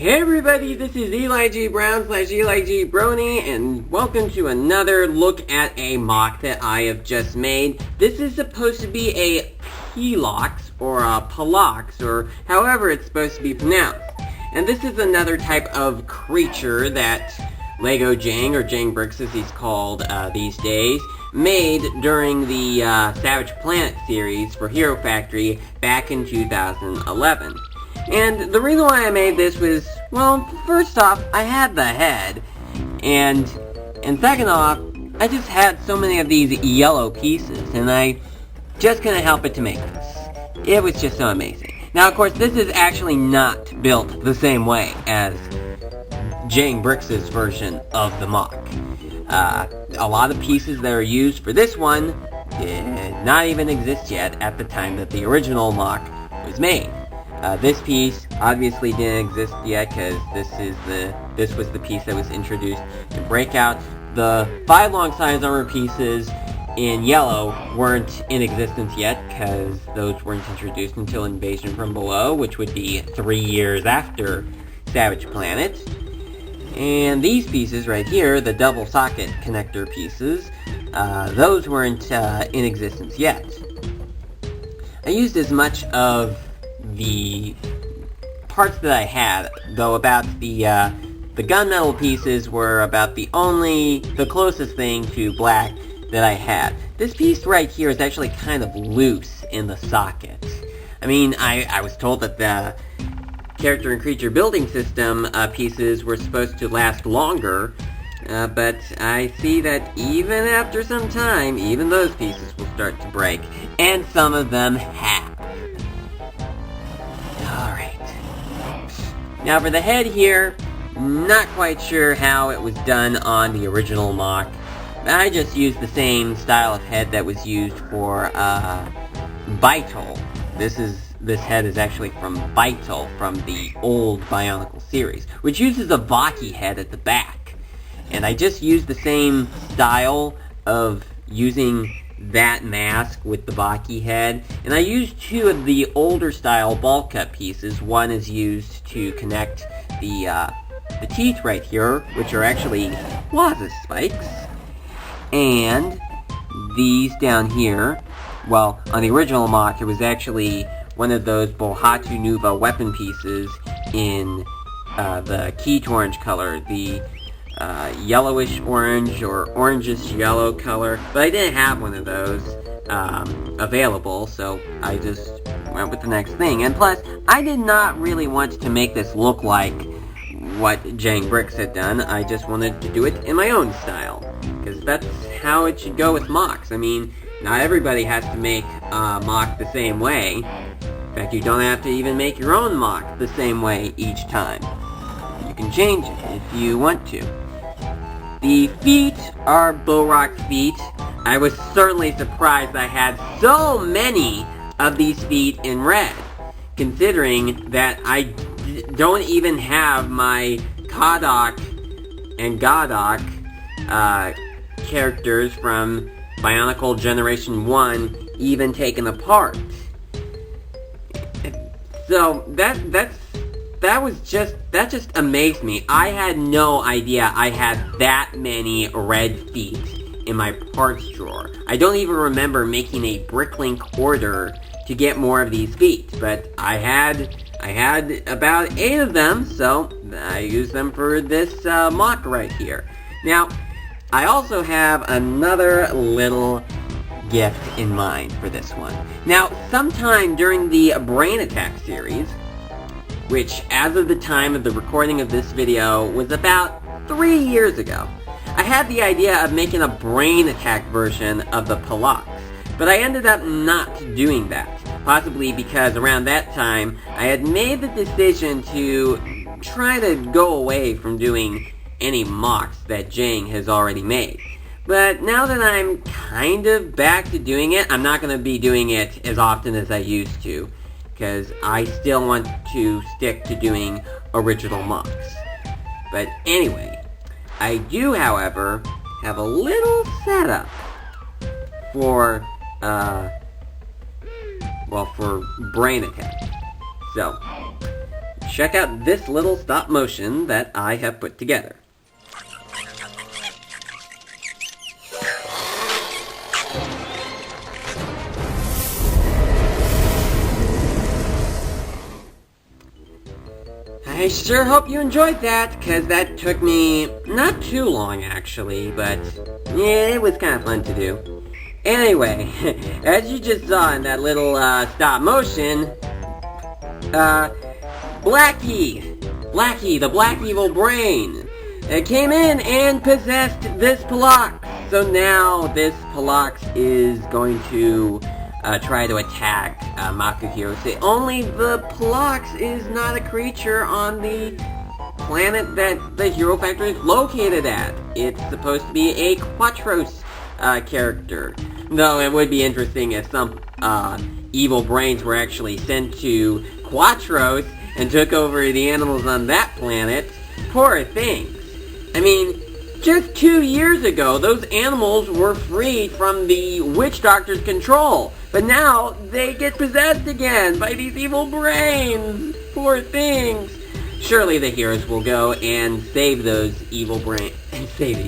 Hey everybody, this is Eli G. Brown / Eli G. Brony, and welcome to another look at a MOC that I have just made. This is supposed to be a Pilox, or a Pilox, or however it's supposed to be pronounced. And this is another type of creature that LEGO Jang, or JANGBRiCKS as he's called these days, made during the Savage Planet series for Hero Factory back in 2011. And the reason why I made this was, well, first off, I had the head, and second off, I just had so many of these yellow pieces, and I just couldn't help it to make this. It was just so amazing. Now, of course, this is actually not built the same way as JANGBRiCKS' version of the MOC. A lot of pieces that are used for this one did not even exist yet at the time that the original MOC was made. This piece obviously didn't exist yet because this was the piece that was introduced to break out. The 5 long size armor pieces in yellow weren't in existence yet because those weren't introduced until Invasion from Below, which would be 3 years after Savage Planet. And these pieces right here, the double socket connector pieces, those weren't in existence yet. I used as much of the parts that I had, though about the gunmetal pieces were about the closest thing to black that I had. This piece right here is actually kind of loose in the socket. I mean, I was told that the character and creature building system pieces were supposed to last longer, but I see that even after some time, even those pieces will start to break, and some of them have. Now for the head here, not quite sure how it was done on the original MOC. I just used the same style of head that was used for Vital. This head is actually from Vital, from the old Bionicle series, which uses a Vaki head at the back. And I just used the same style of using that mask with the Vaki head, and I used 2 of the older style ball cut pieces. One is used to connect the teeth right here, which are actually Waza spikes, and these down here, well, on the original MOC, it was actually one of those Bohatu Nuva weapon pieces in the Keat orange color, the yellowish orange or orangish yellow color, but I didn't have one of those available, so I just went with the next thing. And plus, I did not really want to make this look like what JANGBRiCKS had done. I just wanted to do it in my own style, because that's how it should go with MOCs. I mean, not everybody has to make a MOC the same way. In fact, you don't have to even make your own MOC the same way each time. You can change it if you want to. The feet are Borak feet. I was certainly surprised I had so many of these feet in red, considering that I don't even have my Kodok and Godok characters from Bionicle Generation 1 even taken apart. So that just amazed me. I had no idea I had that many red feet in my parts drawer. I don't even remember making a Bricklink order to get more of these feet, but I had about 8 of them, so I used them for this MOC right here. Now, I also have another little gift in mind for this one. Now, sometime during the Brain Attack series, which as of the time of the recording of this video was about 3 years ago, I had the idea of making a Brain Attack version of the Pilox, but I ended up not doing that, possibly because around that time I had made the decision to try to go away from doing any MOCs that Jang has already made. But now that I'm kind of back to doing it, I'm not going to be doing it as often as I used to, because I still want to stick to doing original MOCs. But anyway, I do, however, have a little setup for Brain Attack. So, check out this little stop motion that I have put together. I sure hope you enjoyed that, because that took me not too long actually, but yeah, it was kind of fun to do. Anyway, as you just saw in that little stop motion, Blackie, the black evil brain, came in and possessed this Pilox. So now this Pilox is going to try to attack Makuhiro. Only the Pilox is not a creature on the planet that the Hero Factory is located at. It's supposed to be a Quatros character. Though it would be interesting if some evil brains were actually sent to Quatros and took over the animals on that planet. Poor things. I mean, just 2 years ago, those animals were freed from the witch doctor's control. But now, they get possessed again by these evil brains. Poor things. Surely the heroes will go and save those evil brains. Save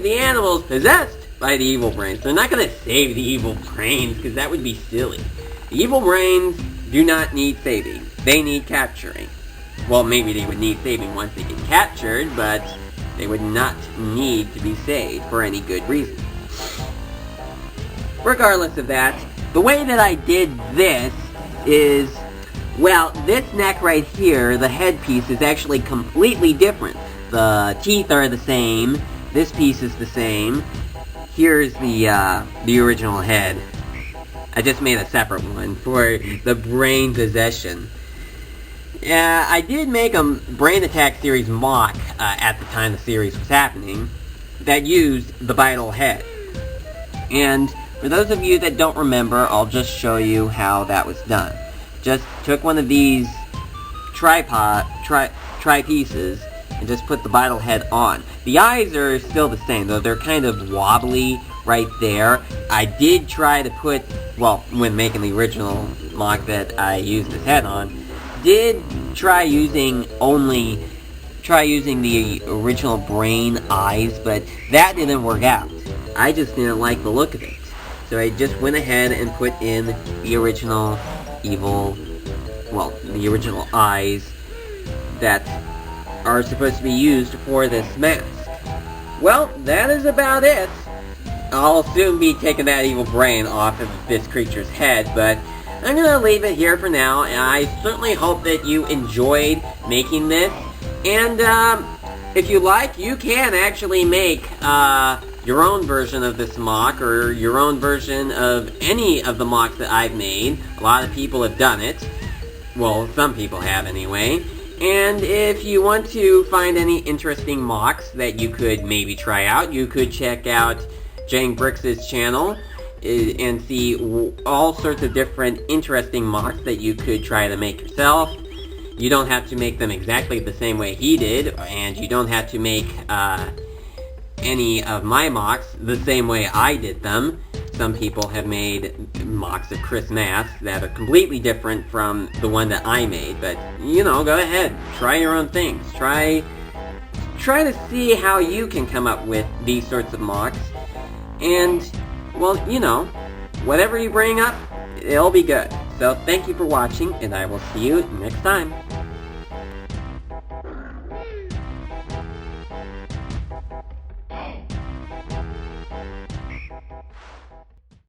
the animals possessed by the evil brains. They're not gonna save the evil brains, because that would be silly. The evil brains do not need saving. They need capturing. Well, maybe they would need saving once they get captured, but they would not need to be saved for any good reason. Regardless of that, the way that I did this is, well, this neck right here, the headpiece, is actually completely different. The teeth are the same, this piece is the same. Here's the original head. I just made a separate one for the brain possession. Yeah, I did make a Brain Attack series MOC at the time the series was happening that used the vital head. And for those of you that don't remember, I'll just show you how that was done. Just took one of these tri-pieces and just put the vital head on. The eyes are still the same, though they're kind of wobbly right there. I did try to put, well, when making the original MOC that I used this head on, did try using the original brain eyes, but that didn't work out. I just didn't like the look of it. So I just went ahead and put in the original the original eyes that are supposed to be used for this mask. Well, that is about it. I'll soon be taking that evil brain off of this creature's head, but I'm gonna leave it here for now, and I certainly hope that you enjoyed making this. And if you like, you can actually make your own version of this MOC, or your own version of any of the MOCs that I've made. A lot of people have done it. Well, some people have anyway. And if you want to find any interesting MOCs that you could maybe try out, you could check out JANGBRiCKS' channel and see all sorts of different interesting MOCs that you could try to make yourself. You don't have to make them exactly the same way he did, and you don't have to make any of my MOCs the same way I did them. Some people have made MOCs of Chris Mass that are completely different from the one that I made, but, you know, go ahead, try your own things. Try to see how you can come up with these sorts of MOCs, and, well, you know, whatever you bring up, it'll be good. So, thank you for watching, and I will see you next time.